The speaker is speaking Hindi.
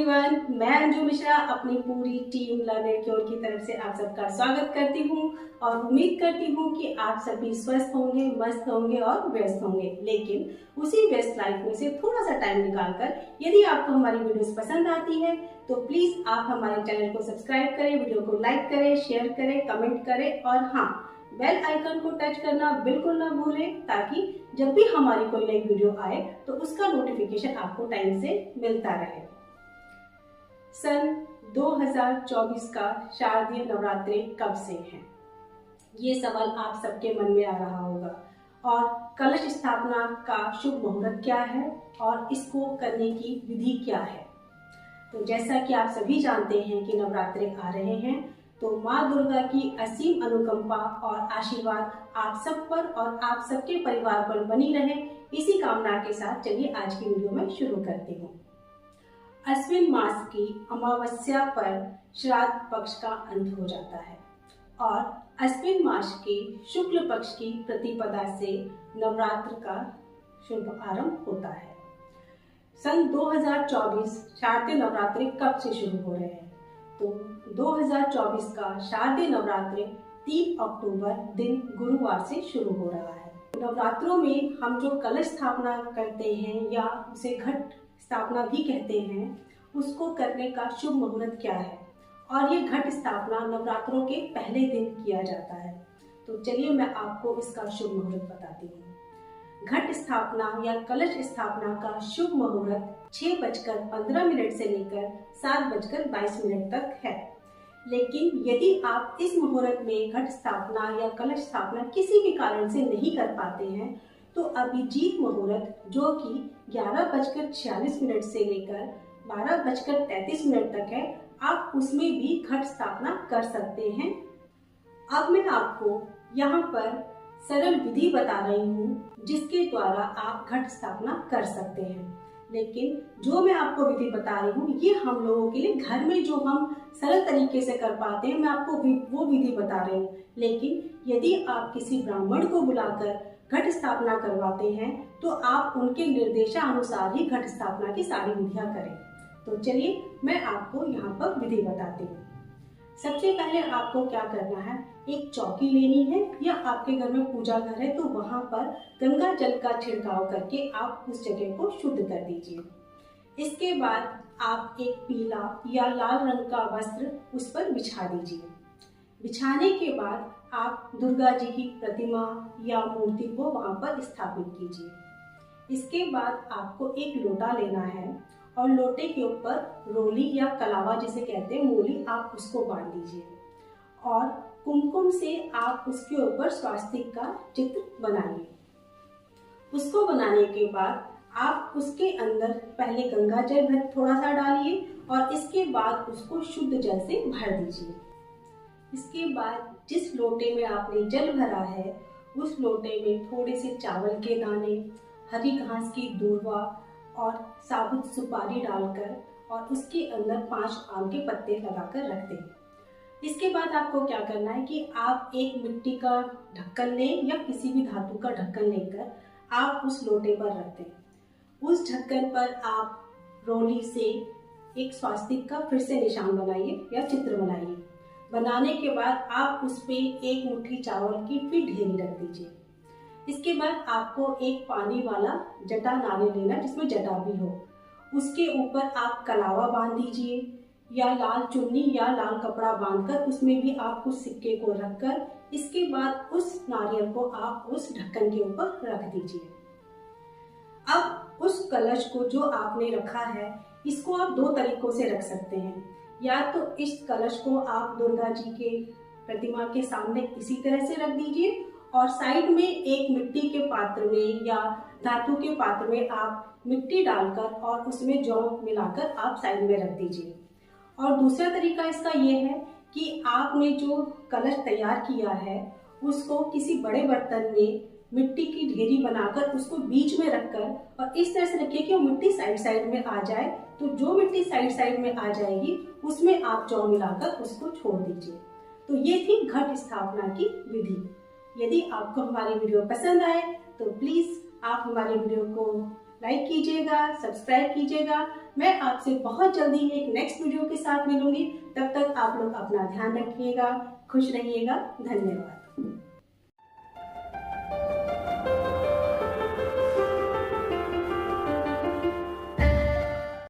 एवरीवन, मैं अंजू मिश्रा अपनी पूरी टीम लर्नर क्योर की तरफ से आप सबका स्वागत करती हूँ और उम्मीद करती हूँ कि आप सभी स्वस्थ होंगे, मस्त होंगे और व्यस्त होंगे। लेकिन उसी व्यस्त लाइफ में से थोड़ा सा टाइम निकालकर यदि आपको हमारी वीडियोस पसंद आती है तो प्लीज आप हमारे चैनल को सब्सक्राइब करें, वीडियो को लाइक करें, शेयर करें, कमेंट करें और हाँ, बेल आइकन को टच करना बिल्कुल ना भूलें ताकि जब भी हमारी कोई नई वीडियो आए तो उसका नोटिफिकेशन आपको टाइम से मिलता रहे। सन 2024 का शारदीय नवरात्रि कब से है, ये सवाल आप सबके मन में आ रहा होगा। और कलश स्थापना का शुभ मुहूर्त क्या है और इसको करने की विधि क्या है। तो जैसा कि आप सभी जानते हैं कि नवरात्रि आ रहे हैं, तो माँ दुर्गा की असीम अनुकंपा और आशीर्वाद आप सब पर और आप सबके परिवार पर बनी रहे, इसी कामना के साथ चलिए आज की वीडियो में शुरू करती हूँ। अश्विन मास की अमावस्या पर श्राद्ध पक्ष का अंत हो जाता है और अश्विन मास के शुक्ल पक्ष की प्रतिपदा से नवरात्र का शुभ आरंभ होता है। सन 2024 शारदीय नवरात्रि कब से शुरू हो रहे हैं, तो 2024 का शारदीय नवरात्रि 3 अक्टूबर दिन गुरुवार से शुरू हो रहा है। नवरात्रों में हम जो कलश स्थापना करते हैं या उसे घट स्थापना भी कहते हैं, उसको करने का शुभ मुहूर्त क्या है और ये घट स्थापना नवरात्रों के पहले दिन किया जाता है। तो चलिए मैं आपको इसका शुभ मुहूर्त बताती हूँ। घट स्थापना या कलश स्थापना का शुभ मुहूर्त 6:15 से लेकर 7:22 तक है। लेकिन यदि आप इस मुहूर्त में घट स्थापना या कलश स्थापना किसी भी कारण से नहीं कर पाते हैं तो अभिजीत मुहूर्त जो कि 11:46 से लेकर 12:33 तक है, आप उसमें भी घट स्थापना कर सकते हैं। अब मैं आपको यहाँ पर सरल विधि बता रही हूँ जिसके द्वारा आप घट स्थापना कर सकते हैं। लेकिन जो मैं आपको विधि बता रही हूँ ये हम लोगों के लिए घर में जो हम सरल तरीके से कर पाते हैं, मैं आपको वो विधि बता रही हूँ। लेकिन यदि आप किसी ब्राह्मण को बुलाकर घट स्थापना करवाते हैं तो आप उनके निर्देशानुसार ही घट स्थापना की सारी विधियां करें। तो चलिए मैं आपको यहाँ पर विधि बताती हूँ। सबसे पहले आपको क्या करना है, एक चौकी लेनी है या आपके घर में पूजा घर है तो वहां पर गंगा जल का छिड़काव करके आप उस जगह को शुद्ध कर दीजिए। इसके बाद आप एक पीला या लाल रंग का वस्त्र उस पर बिछा दीजिए। बिछाने के बाद आप दुर्गा जी की प्रतिमा या मूर्ति को वहां पर स्थापित कीजिए। इसके बाद आपको एक लोटा लेना है और लोटे के ऊपर रोली या कलावा जिसे कहते हैं मोली, आप उसको बांध दीजिए और कुमकुम से आप उसके ऊपर स्वास्तिक का चित्र बनाइए। उसको बनाने के बाद आप उसके अंदर पहले गंगा जल थोड़ा सा डालिए और इसके बाद उसको शुद्ध जल से भर दीजिए। इसके बाद जिस लोटे में आपने जल भरा है उस लोटे में थोड़े से चावल के दाने, हरी घास की दूर्वा और साबुत सुपारी डालकर और उसके अंदर 5 आम के पत्ते लगाकर रख दें। इसके बाद आपको क्या करना है कि आप एक मिट्टी का ढक्कन लें या किसी भी धातु का ढक्कन लेकर आप उस लोटे पर रख दें। उस ढक्कन पर आप रोली से एक स्वास्तिक का फिर से निशान बनाइए या चित्र बनाइए। बनाने के बाद आप उस पे एक मुट्ठी चावल की फिर ढेरी रख दीजिए। इसके बाद आपको एक पानी वाला जटा नारियल लेना जिसमें जटा भी हो, उसके ऊपर आप कलावा बांध दीजिए या लाल चुन्नी या लाल कपड़ा बांधकर उसमें भी आप उस सिक्के को रखकर इसके बाद उस नारियल को आप उस ढक्कन के ऊपर रख दीजिए। अब उस कलश को जो आपने रखा है इसको आप 2 तरीकों से रख सकते हैं। या तो इस कलश को आप दुर्गा जी के प्रतिमा के सामने इसी तरह से रख दीजिए और साइड में एक मिट्टी के पात्र में या धातु के पात्र में आप मिट्टी डालकर और उसमें जौ मिलाकर आप साइड में रख दीजिए। और दूसरा तरीका इसका ये है कि आपने जो कलश तैयार किया है उसको किसी बड़े बर्तन में मिट्टी की ढेरी बनाकर उसको बीच में रखकर और इस तरह से रखिए कि वो मिट्टी साइड साइड में आ जाए। तो जो मिट्टी साइड साइड में आ जाएगी उसमें आप जौ मिलाकर उसको छोड़ दीजिए। तो ये थी घट स्थापना की विधि। यदि आपको हमारी वीडियो पसंद आए तो प्लीज आप हमारी वीडियो को लाइक कीजिएगा, सब्सक्राइब कीजिएगा। मैं आपसे बहुत जल्दी एक नेक्स्ट वीडियो के साथ मिलूंगी। तब तक आप लोग अपना ध्यान रखिएगा, खुश रहिएगा। धन्यवाद।